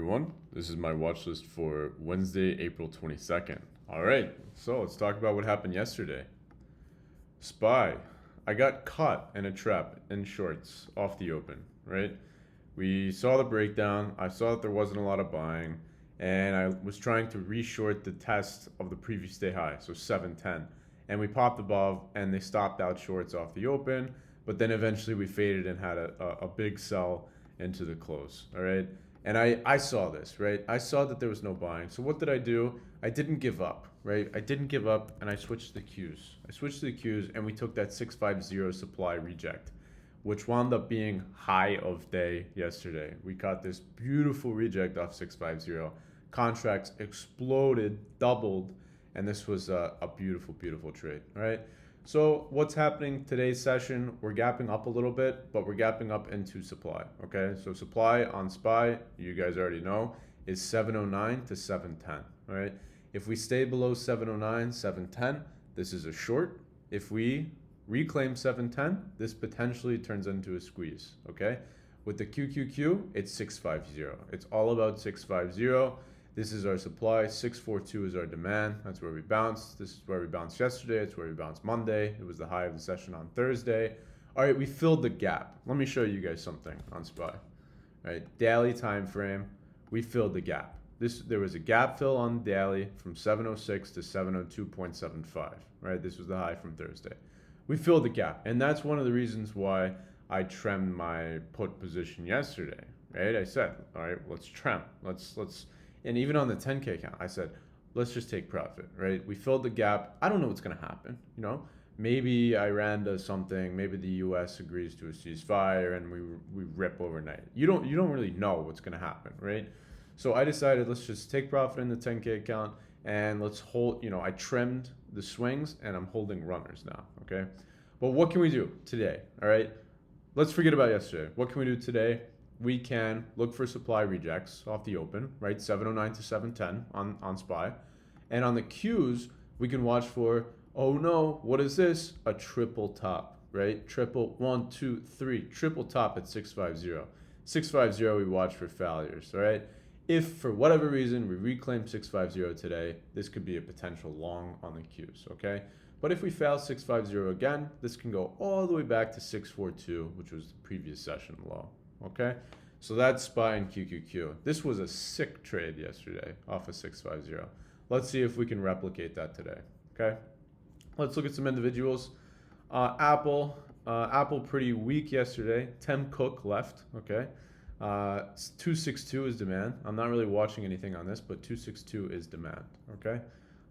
Everyone, this is my watch list for Wednesday, April 22nd. All right, so let's talk about what happened yesterday. SPY. I got caught in a trap in shorts off the open, right? We saw the breakdown. I saw that there wasn't a lot of buying, and I was trying to reshort the test of the previous day high, so 710. And we popped above, and they stopped out shorts off the open, but then eventually we faded and had a big sell into the close, all right? And I saw this, right? I saw that there was no buying. So what did I do? I didn't give up, right? I didn't give up, and I switched the Qs. I switched to the Qs, and we took that 650 supply reject, which wound up being high of day yesterday. We got this beautiful reject off 650. Contracts exploded, doubled, and this was a beautiful, beautiful trade, all right? So what's happening today's session? We're gapping up a little bit, but we're gapping up into supply, okay? So supply on SPY, you guys already know, is 709 to 710, all right? If we stay below 709, 710, this is a short. If we reclaim 710, this potentially turns into a squeeze, okay? With the QQQ, it's 650. It's all about 650. This is our supply. 642 is our demand. That's where we bounced. This is where we bounced yesterday. It's where we bounced Monday. It was the high of the session on Thursday. All right, we filled the gap. Let me show you guys something on SPY. All right, daily time frame, we filled the gap. There was a gap fill on daily from 706 to 702.75. Right, this was the high from Thursday. We filled the gap, and that's one of the reasons why I trimmed my put position yesterday. Right, I said, all right, let's trim. Let's. And even on the 10K count, I said, let's just take profit, right? We filled the gap. I don't know what's going to happen, you know? Maybe Iran does something. Maybe the U.S. agrees to a ceasefire and we rip overnight. You don't really know what's going to happen, right? So I decided let's just take profit in the 10K account and let's hold, I trimmed the swings and I'm holding runners now, okay? But what can we do today, all right? Let's forget about yesterday. What can we do today? We can look for supply rejects off the open, right? 709 to 710 on SPY. And on the Qs, we can watch for, oh no, what is this? A triple top, right? Triple, 1, 2, 3, triple top at 650. 650, we watch for failures, all right? If for whatever reason we reclaim 650 today, this could be a potential long on the Qs, okay? But if we fail 650 again, this can go all the way back to 642, which was the previous session low. Okay, so that's SPY and QQQ. This was a sick trade yesterday off of 650. Let's see if we can replicate that today. Okay, let's look at some individuals. Apple pretty weak yesterday. Tim Cook left. Okay, 262 is demand. I'm not really watching anything on this, but 262 is demand. Okay,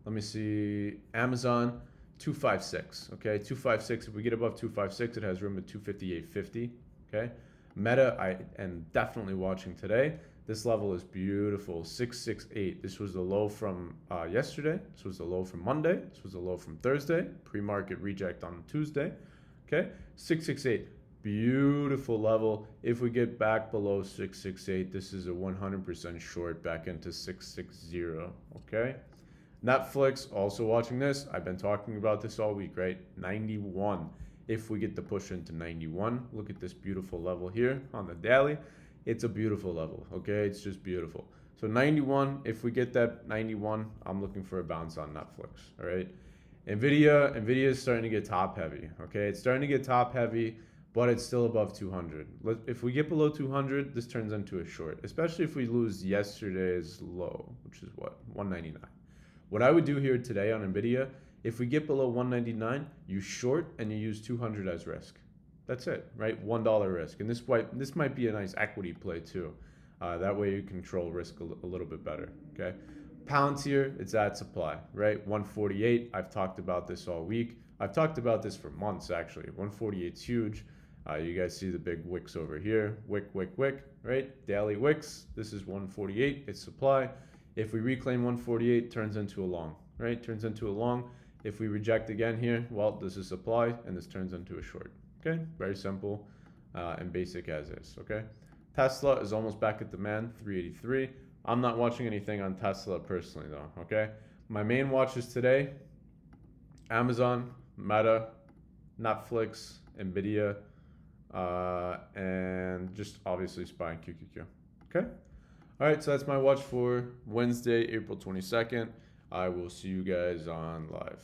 let me see. Amazon 256. Okay, 256. If we get above 256, it has room at 258.50. Okay. Meta, I am definitely watching today. This level is beautiful, 668. This was the low from yesterday. This was the low from Monday. This was the low from Thursday. Pre-market reject on Tuesday. Okay, 668, beautiful level. If we get back below 668, this is a 100% short back into 660. Okay, Netflix, also watching this. I've been talking about this all week, right? 91. If we get the push into 91, look at this beautiful level here on the daily. It's a beautiful level, okay? It's just beautiful. So 91, if we get that 91, I'm looking for a bounce on Netflix, all right? Nvidia is starting to get top heavy, okay? It's starting to get top heavy, but it's still above 200. If we get below 200, this turns into a short, especially if we lose yesterday's low, which is what, 199. What I would do here today on Nvidia, if we get below 199, you short and you use 200 as risk. That's it, right? $1 risk. And this might be a nice equity play too. That way you control risk a little bit better, okay? Palantir, it's at supply, right? 148, I've talked about this all week. I've talked about this for months actually. 148 is huge. You guys see the big wicks over here. Wick, right? Daily wicks. This is 148, it's supply. If we reclaim 148, turns into a long, right? Turns into a long. If we reject again here, well, this is supply, and this turns into a short. Okay, very simple and basic as is. Okay, Tesla is almost back at demand, 383. I'm not watching anything on Tesla personally, though. Okay, my main watches today: Amazon, Meta, Netflix, Nvidia, and just obviously SPY and QQQ. Okay. All right, so that's my watch for Wednesday, April 22nd. I will see you guys on live.